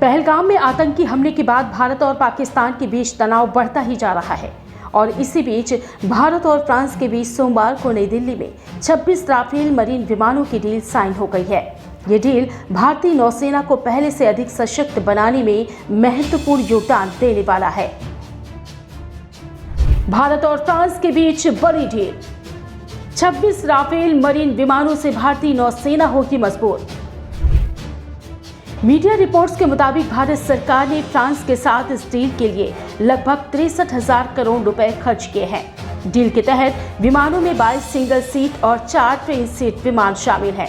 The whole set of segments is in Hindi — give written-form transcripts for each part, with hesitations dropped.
पहलगाम में आतंकी हमले के बाद भारत और पाकिस्तान के बीच तनाव बढ़ता ही जा रहा है और इसी बीच भारत और फ्रांस के बीच सोमवार को नई दिल्ली में 26 राफेल मरीन विमानों की डील साइन हो गई है। ये डील भारतीय नौसेना को पहले से अधिक सशक्त बनाने में महत्वपूर्ण योगदान देने वाला है। भारत और फ्रांस के बीच बड़ी डील। 26 राफेल मरीन विमानों से भारतीय नौसेना होगी मजबूत। मीडिया रिपोर्ट्स के मुताबिक भारत सरकार ने फ्रांस के साथ इस डील के लिए लगभग 63,000 करोड़ रुपए खर्च किए हैं। डील के तहत विमानों में 22 सिंगल सीट और 4 ट्विन सीट विमान शामिल हैं।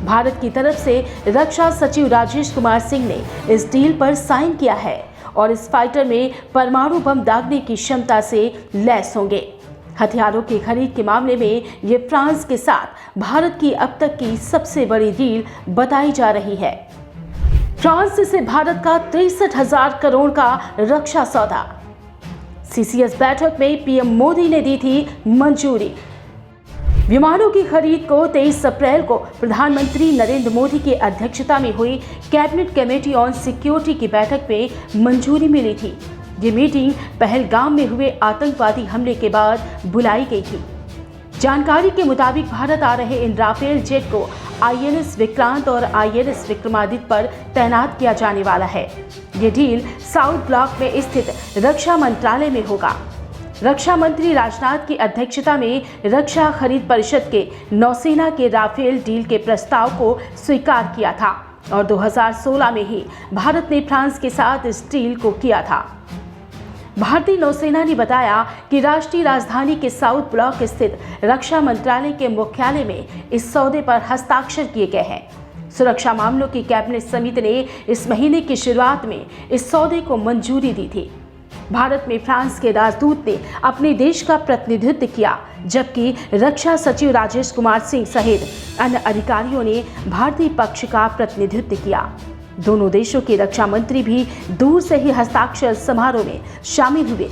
भारत की तरफ से रक्षा सचिव राजेश कुमार सिंह ने इस डील पर साइन किया है और इस फाइटर में परमाणु बम दागने की क्षमता से लैस होंगे। हथियारों की खरीद के मामले में ये फ्रांस के साथ भारत की अब तक की सबसे बड़ी डील बताई जा रही है। फ्रांस से भारत का 63,000 करोड़ का रक्षा सौदा। सीसीएस बैठक में पीएम मोदी ने दी थी मंजूरी। विमानों की खरीद को 23 अप्रैल को प्रधानमंत्री नरेंद्र मोदी की अध्यक्षता में हुई कैबिनेट कमेटी ऑन सिक्योरिटी की बैठक में मंजूरी मिली थी। ये मीटिंग पहलगाम में हुए आतंकवादी हमले के बाद बुलाई गई थी। जानकारी के मुताबिक भारत आ रहे इन राफेल जेट को आईएनएस विक्रांत और आईएनएस विक्रमादित्य पर तैनात किया जाने वाला है। ये डील साउथ ब्लॉक में स्थित रक्षा मंत्रालय में होगा। रक्षा मंत्री राजनाथ की अध्यक्षता में रक्षा खरीद परिषद के नौसेना के राफेल डील के प्रस्ताव को स्वीकार किया था और 2016 में ही भारत ने फ्रांस के साथ इस डील को किया था। भारतीय नौसेना ने बताया कि राष्ट्रीय राजधानी के साउथ ब्लॉक स्थित रक्षा मंत्रालय के मुख्यालय में इस सौदे पर हस्ताक्षर किए गए हैं। सुरक्षा मामलों की कैबिनेट समिति ने इस महीने की शुरुआत में इस सौदे को मंजूरी दी थी। भारत में फ्रांस के राजदूत ने अपने देश का प्रतिनिधित्व किया, जबकि रक्षा सचिव राजेश कुमार सिंह सहित अन्य अधिकारियों ने भारतीय पक्ष का प्रतिनिधित्व किया। दोनों देशों के रक्षा मंत्री भी दूर से ही हस्ताक्षर समारोह में शामिल हुए।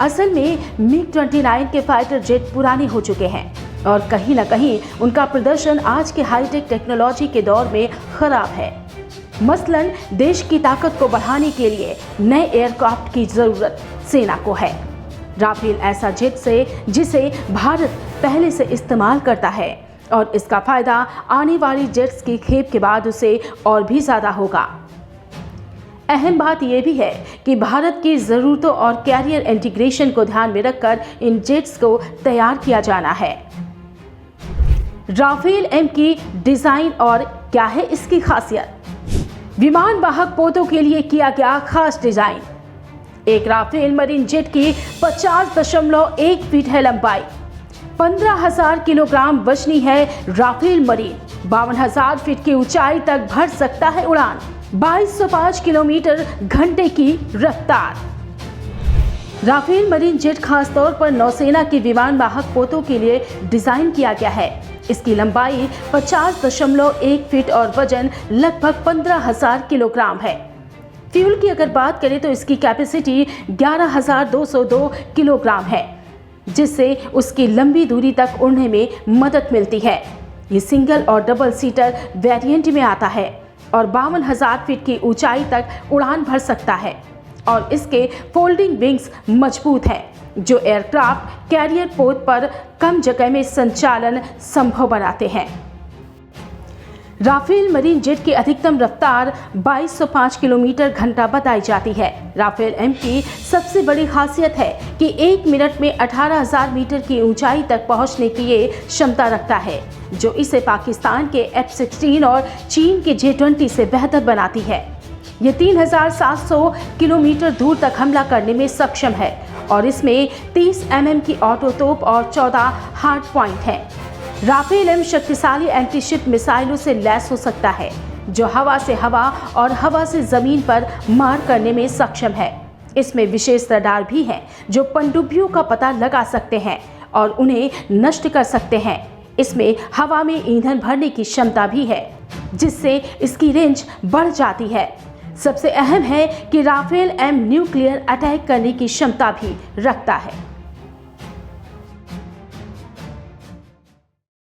असल में MiG-29 के फाइटर जेट पुराने हो चुके हैं और कहीं न कहीं उनका प्रदर्शन आज के हाईटेक टेक्नोलॉजी के दौर में खराब है। मसलन देश की ताकत को बढ़ाने के लिए नए एयरक्राफ्ट की जरूरत सेना को है। राफेल ऐसा जेट से जिसे भारत पहले से इस्तेमाल करता है और इसका फायदा आने वाली जेट्स की खेप के बाद उसे और भी ज्यादा होगा। अहम बात यह भी है कि भारत की जरूरतों और कैरियर इंटीग्रेशन को ध्यान में रखकर इन जेट्स को तैयार किया जाना है। राफेल एम की डिजाइन और क्या है इसकी खासियत? विमान वाहक पोतों के लिए किया गया खास डिजाइन। एक राफेल मरीन जेट की 50.1 फीट है लंबाई। 15,000 किलोग्राम वजनी है राफेल मरीन। 52,000 फीट की ऊंचाई तक भर सकता है उड़ान। 2205 किलोमीटर घंटे की रफ्तार। राफेल मरीन जेट खासतौर पर नौसेना के विमान वाहक पोतों के लिए डिजाइन किया गया है। इसकी लंबाई 50.1 फीट और वजन लगभग 15,000 किलोग्राम है। फ्यूल की अगर बात करें तो इसकी कैपेसिटी 11,202 किलोग्राम है, जिससे उसकी लंबी दूरी तक उड़ने में मदद मिलती है। ये सिंगल और डबल सीटर वेरिएंट में आता है और 52,000 फीट की ऊंचाई तक उड़ान भर सकता है और इसके फोल्डिंग विंग्स मजबूत हैं, जो एयरक्राफ्ट कैरियर पोत पर कम जगह में संचालन संभव बनाते हैं। राफेल मरीन जेट की अधिकतम रफ्तार 2205 किलोमीटर घंटा बताई जाती है। राफेल एम की सबसे बड़ी खासियत है कि 1 मिनट में 18,000 मीटर की ऊंचाई तक पहुंचने की ये क्षमता रखता है, जो इसे पाकिस्तान के F-16 और चीन के J-20 से बेहतर बनाती है। ये 3,700 किलोमीटर दूर तक हमला करने में सक्षम है और इसमें 30 mm की ऑटो तोप और 14 हार्ड पॉइंट हैं। राफेल एम शक्तिशाली एंटीशिप मिसाइलों से लैस हो सकता है, जो हवा से हवा और हवा से जमीन पर मार करने में सक्षम है। इसमें विशेष रडार भी हैं, जो पनडुब्बियों का पता लगा सकते हैं और उन्हें नष्ट कर सकते हैं। इसमें हवा में ईंधन भरने की क्षमता भी है, जिससे इसकी रेंज बढ़ जाती है। सबसे अहम है कि राफेल एम न्यूक्लियर अटैक करने की क्षमता भी रखता है।